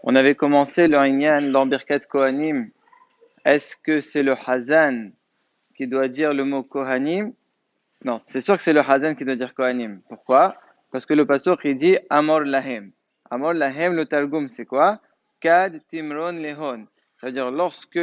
On avait commencé le Inyan dans Birkat Kohanim. Est-ce que c'est le Hazan qui doit dire le mot Kohanim? Non, c'est sûr que c'est le Hazan qui doit dire Kohanim. Pourquoi? Parce que le pasuk il dit Amor Lahem. Amor Lahem, le Targum, c'est quoi? Kad Timron Lehon. Ça veut dire lorsque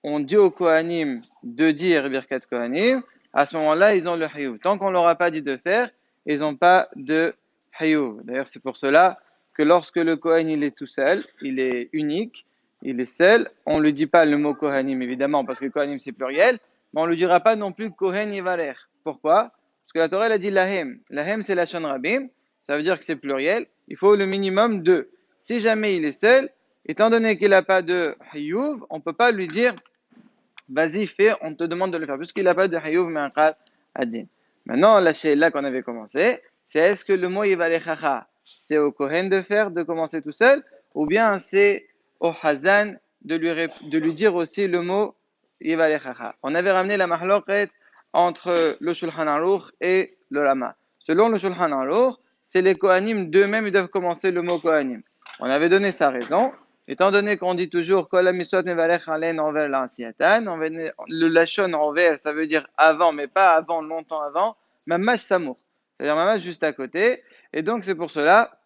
on dit aux Kohanim de dire Birkat Kohanim, à ce moment-là, ils ont le Hayuv. Tant qu'on ne leur a pas dit de faire, ils n'ont pas de Hayuv. D'ailleurs, c'est pour cela que lorsque le Kohen il est tout seul, il est unique, il est seul, on ne lui dit pas le mot Kohanim, évidemment, parce que Kohanim c'est pluriel, mais on ne lui dira pas non plus Kohen Yivaler. Pourquoi? Parce que la Torah elle a dit Lahem. Lahem c'est la Shon Rabim, ça veut dire que c'est pluriel, il faut le minimum de. Si jamais il est seul, étant donné qu'il n'a pas de Hayuv, on ne peut pas lui dire vas-y, fais, on te demande de le faire, puisqu'il n'a pas de Hayuv Me'aqal Adin. Maintenant, la là qu'on avait commencé, c'est est-ce que le mot Yivalechacha, c'est au Kohen de faire, de commencer tout seul, ou bien c'est au Hazan de lui dire aussi le mot Yivalechacha. On avait ramené la mahloket entre le Shulchan Aruch et le Rama. Selon le Shulchan Aruch, c'est les Kohanim d'eux-mêmes, ils doivent commencer le mot Kohanim. On avait donné sa raison. Étant donné qu'on dit toujours Kol hamisot mevarech alen envers l'anciatan, le lachon envers, ça veut dire avant, mais pas avant, longtemps avant, mamash samour, c'est-à-dire mamash juste à côté. Et donc c'est pour cela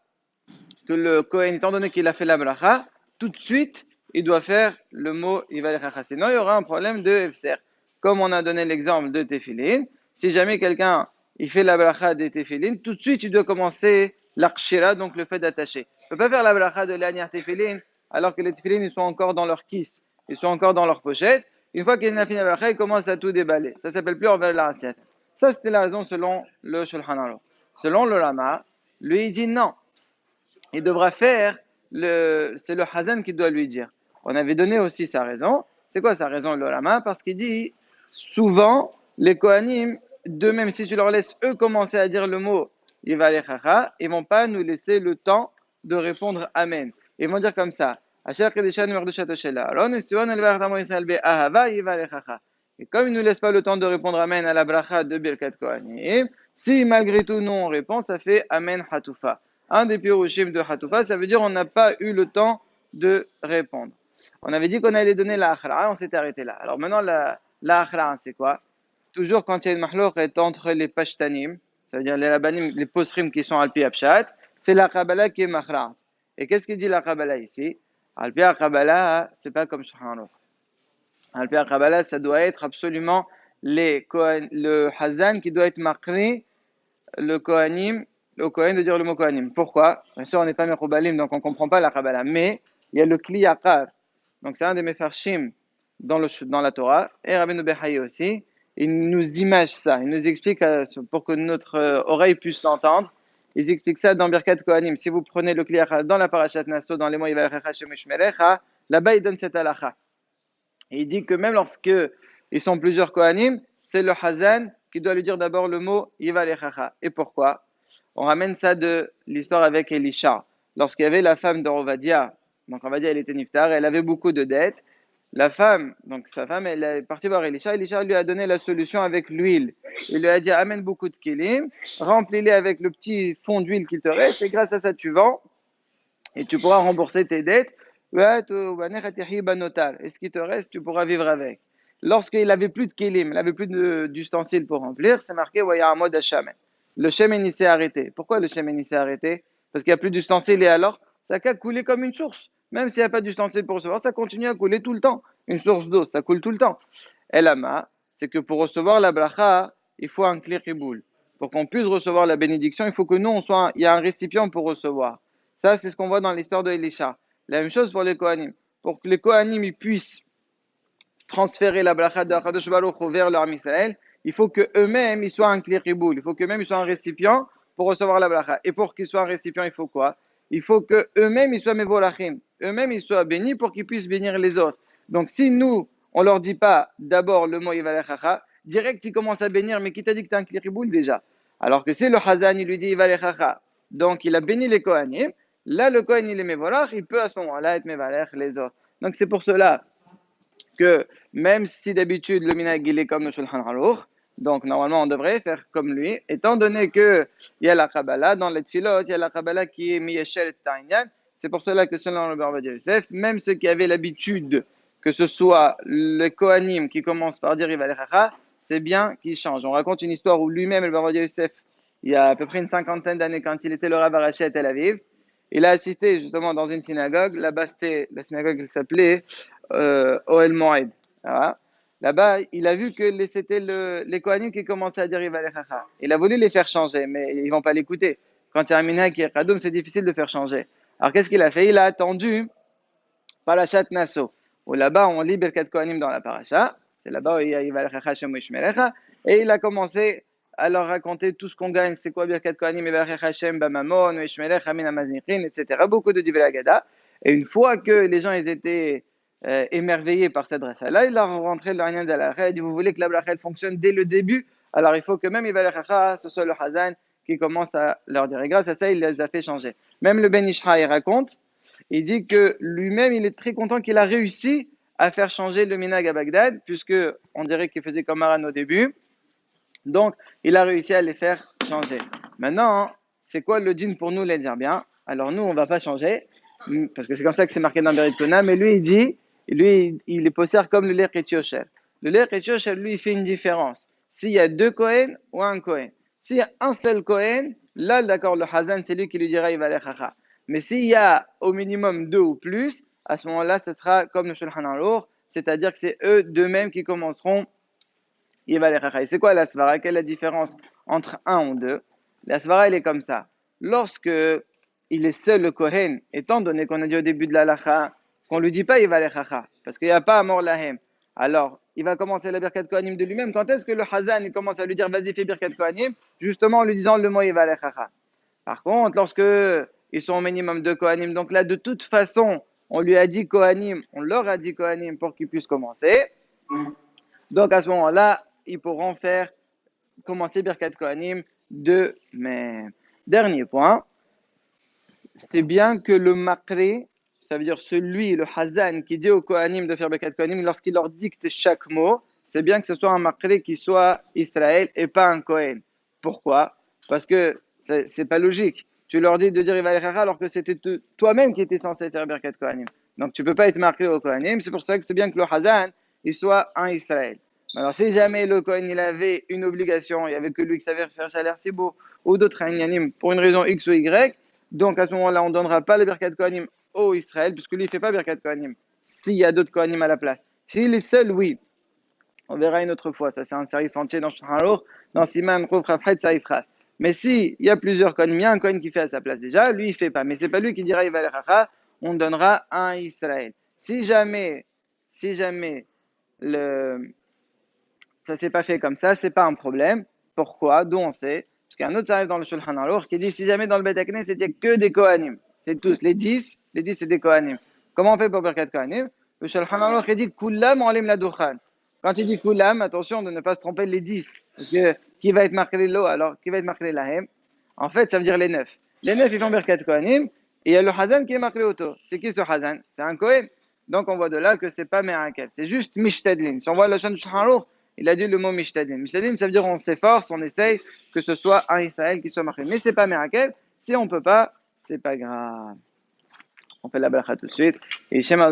que le Kohen, étant donné qu'il a fait la bracha, tout de suite, il doit faire le mot Yivalechacha. Sinon, il y aura un problème de Efser. Comme on a donné l'exemple de Tefillin, si jamais quelqu'un il fait la bracha des Tefillin, tout de suite, il doit commencer l'Akshira, donc le fait d'attacher. Il ne peut pas faire la bracha de l'Aniar Tefillin alors que les Tefillin ils sont encore dans leur kiss, ils sont encore dans leur pochette. Une fois qu'il a fini la bracha, il commence à tout déballer. Ça ne s'appelle plus envers la assiette. Ça, c'était la raison selon le Shulchan Aruch. Selon le Rama, lui, il dit non. Il devra faire c'est le Hazan qui doit lui dire. On avait donné aussi sa raison. C'est quoi sa raison, le Rama? Parce qu'il dit souvent, les Kohanim, d'eux-mêmes, si tu leur laisses eux commencer à dire le mot Yivalechacha, ils vont pas nous laisser le temps de répondre Amen. Ils vont dire comme ça. Et comme ils ne nous laissent pas le temps de répondre Amen à la bracha de Birkat Kohanim, si malgré tout nous on répond, ça fait Amen Hatufa. Un des pirushim de Hatufa, ça veut dire on n'a pas eu le temps de répondre. On avait dit qu'on allait donner la akhra, on s'était arrêté là. Alors maintenant, la akhra, c'est quoi? Toujours quand il y a une mahloukhet entre les pashtanim, ça veut dire les rabbanim, les posrim qui sont alpi apshat, c'est la Kabbalah qui est mahra. Et qu'est-ce qu'il dit la Kabbalah ici? Alpi Kabbalah, c'est pas comme Shulchan. Alpi Kabbalah, ça doit être absolument le Hazan qui doit être makri, le Kohanim, le Kohen de dire le mot Kohanim. Pourquoi? Bien sûr, on n'est pas Mechoubalim, donc on ne comprend pas la Kabbalah. Mais il y a le Kli Yakar. Donc c'est un des Mefarshim dans la Torah. Et Rabbeinu Behaye aussi. Il nous image ça. Il nous explique pour que notre oreille puisse l'entendre. Il explique ça dans Birkat Kohanim. Si vous prenez le Kli Yakar dans la Parashat Naso, dans les mots Yivarecha Shemishmerecha, là-bas il donne cette halakha. Et il dit que même lorsque ils sont plusieurs Kohanim, c'est le Hazan qui doit lui dire d'abord le mot Yivalechacha. Et pourquoi? On ramène ça de l'histoire avec Elisha. Lorsqu'il y avait la femme de Ovadia, donc Ovadia elle était niftar, elle avait beaucoup de dettes. La femme, donc sa femme, elle est partie voir Elisha. Elisha lui a donné la solution avec l'huile. Il lui a dit amène beaucoup de kilim, remplis-les avec le petit fond d'huile qu'il te reste, et grâce à ça tu vends et tu pourras rembourser tes dettes. Et ce qui te reste, tu pourras vivre avec. Lorsqu'il avait plus de kelim, il avait plus d'ustensiles pour remplir, c'est marqué un mode Hashamen. Le shemen il s'est arrêté. Pourquoi le shemen il s'est arrêté? Parce qu'il n'y a plus d'ustensiles et alors ça a couler comme une source. Même s'il n'y a pas d'ustensiles pour recevoir, ça continue à couler tout le temps. Une source d'eau, ça coule tout le temps. Et lama, c'est que pour recevoir la bracha, il faut un kliriboul. Pour qu'on puisse recevoir la bénédiction, il faut que nous, il y a un récipient pour recevoir. Ça, c'est ce qu'on voit dans l'histoire de Elisha. La même chose pour les Kohanim. Pour que les Kohanim ils puissent transférer la bracha de Hakadosh Baruch Hu vers leur Israël, il faut que eux-mêmes ils soient un kliriboul. Il faut qu'eux-mêmes ils soient un récipient pour recevoir la bracha. Et pour qu'ils soient un récipient, il faut quoi? Il faut que eux-mêmes ils soient mevorachim. Eux-mêmes ils soient bénis pour qu'ils puissent bénir les autres. Donc si nous, on leur dit pas d'abord le mot Yivalechacha, direct ils commencent à bénir, mais qui t'a dit que tu es un kliriboul déjà? Alors que si le Hazan il lui dit Yivalechacha, donc il a béni les Kohanim, là le Kohen il est mevorach, il peut à ce moment-là être mevarech les autres. Donc c'est pour cela que même si d'habitude le minhag il est comme le Shulchan Aruch, donc normalement on devrait faire comme lui, étant donné que il y a la Kabbalah dans les tfilot, il y a la Kabbalah qui est miyesher et ta'inyan, C'est pour cela que selon le Barba Yosef, même ceux qui avaient l'habitude que ce soit le Kohanim qui commence par dire Ivalechacha, c'est bien qu'il change. On raconte une histoire où lui-même, le Barba Yosef, il y a à peu près une cinquantaine d'années, quand il était le Rav Arashi à Tel Aviv, il a assisté justement dans une synagogue. Là-bas, c'était la synagogue qui s'appelait Ohel Moed. Voilà. Là-bas, il a vu que c'était les Kohanim qui commençaient à dire Ivalechacha. Il a voulu les faire changer, mais ils ne vont pas l'écouter. Quand il y a un minhag qui est Kadoum, c'est difficile de faire changer. Alors qu'est-ce qu'il a fait? Il a attendu Parashat Naso, où là-bas on lit Birkat Kohanim dans la paracha. C'est là-bas où il y a Ivalechacha Shem Ishmerecha. Et il a commencé à leur raconter tout ce qu'on gagne. C'est quoi Birkat Kohanim, Ivalechacha Shem Bamamon, Ishmerecha Min Amaznichin, etc. Beaucoup de Divrei Agada. Et une fois que les gens ils étaient émerveillés par cette dracha-là, il a rentré le Ryan de la il dit vous voulez que la bracha fonctionne dès le début, alors il faut que même Ivalechacha, ce soit le Hazan qui commence à leur dire. Et grâce à ça, il les a fait changer. Même le Ben Ishra, il raconte, il dit que lui-même, il est très content qu'il a réussi à faire changer le minhag à Bagdad, puisque on dirait qu'il faisait comme Aran au début. Donc, il a réussi à les faire changer. Maintenant, c'est quoi le din pour nous les dire bien? Alors nous, on va pas changer, parce que c'est comme ça que c'est marqué dans Berit Kona, mais lui, il dit, lui, il est possède comme le Ler Ketiocher. Le Ler Ketiocher, lui, il fait une différence. S'il y a deux Kohen ou un Kohen. S'il y a un seul Kohen, là, d'accord, le Hazan, c'est lui qui lui dira, il va aller chacha. Mais s'il y a au minimum deux ou plus, à ce moment-là, ce sera comme le Shulchan Aruch, c'est-à-dire que c'est eux d'eux-mêmes qui commenceront Yival et c'est quoi la svara? Quelle est la différence entre un ou deux? La svara, elle est comme ça. Lorsque il est seul le Kohen, étant donné qu'on a dit au début de la lacha qu'on ne lui dit pas Yival parce qu'il n'y a pas Amor Lahem, alors il va commencer la Birkat Kohanim de lui-même. Quand est-ce que le Hazan il commence à lui dire vas-y fais Birkat Kohanim? Justement en lui disant le mot Yival. Par contre, lorsque ils sont au minimum de Kohanim, donc là de toute façon, on lui a dit Kohanim, on leur a dit Kohanim pour qu'ils puissent commencer. Donc à ce moment-là, ils pourront faire commencer Birkat Kohanim de même. Dernier point, c'est bien que le Makri, ça veut dire celui, le Hazan, qui dit aux Kohanim de faire Birkat Kohanim, lorsqu'il leur dicte chaque mot, c'est bien que ce soit un Makri qui soit Israël et pas un Kohen. Pourquoi? Parce que c'est pas logique. Tu leur dis de dire Ivalechara alors que c'était toi-même qui étais censé faire Birkat Kohanim. Donc tu peux pas être marqué au Kohanim. C'est pour ça que c'est bien que le Hazan, il soit un Israël. Alors si jamais le Kohen il avait une obligation, il n'y avait que lui qui savait faire Shaler Sibo ou d'autres Hanyanim pour une raison X ou Y, donc à ce moment-là on ne donnera pas le Birkat Kohanim au Israël puisque lui il ne fait pas Birkat Kohanim s'il y a d'autres Kohanim à la place. S'il est seul, oui. On verra une autre fois, ça c'est un sarif entier dans Shulchan Aruch, dans Siman Rov Chafret Sarif Ras. Mais si il y a plusieurs Kohanim, il y a un Kohen qui fait à sa place déjà, lui il fait pas. Mais c'est pas lui qui dira Yival Chacha, on donnera un Israël. Si jamais le ça s'est pas fait comme ça, c'est pas un problème. Pourquoi? D'où on sait? Parce qu'il y a un autre sarif dans le Shulchan Aruch qui dit si jamais dans le Bet Haknes il n'y a que des Kohanim, c'est tous les 10 c'est des Kohanim. Comment on fait pour Birkat Kohanim? Le Shulchan Aruch il dit Kulam olim la duchan. Quand il dit Kulam, attention de ne pas se tromper les 10. Parce que qui va être marqué l'eau, alors qui va être marqué lahem? En fait, ça veut dire les 9. Les 9 ils font Birkat Kohanim, et il y a le Hazan qui est marqué auto. C'est qui ce Hazan? C'est un Kohen. Donc on voit de là que c'est pas Merakel, c'est juste Mishtadlin. Si on voit le Shulchan Aruch, il a dit le mot Mishtadlin. Mishtadlin, ça veut dire on s'efforce, on essaye que ce soit un Israël qui soit marqué. Mais c'est pas Merakel. Si on peut pas, c'est pas grave. On fait la bracha tout de suite. Et Shema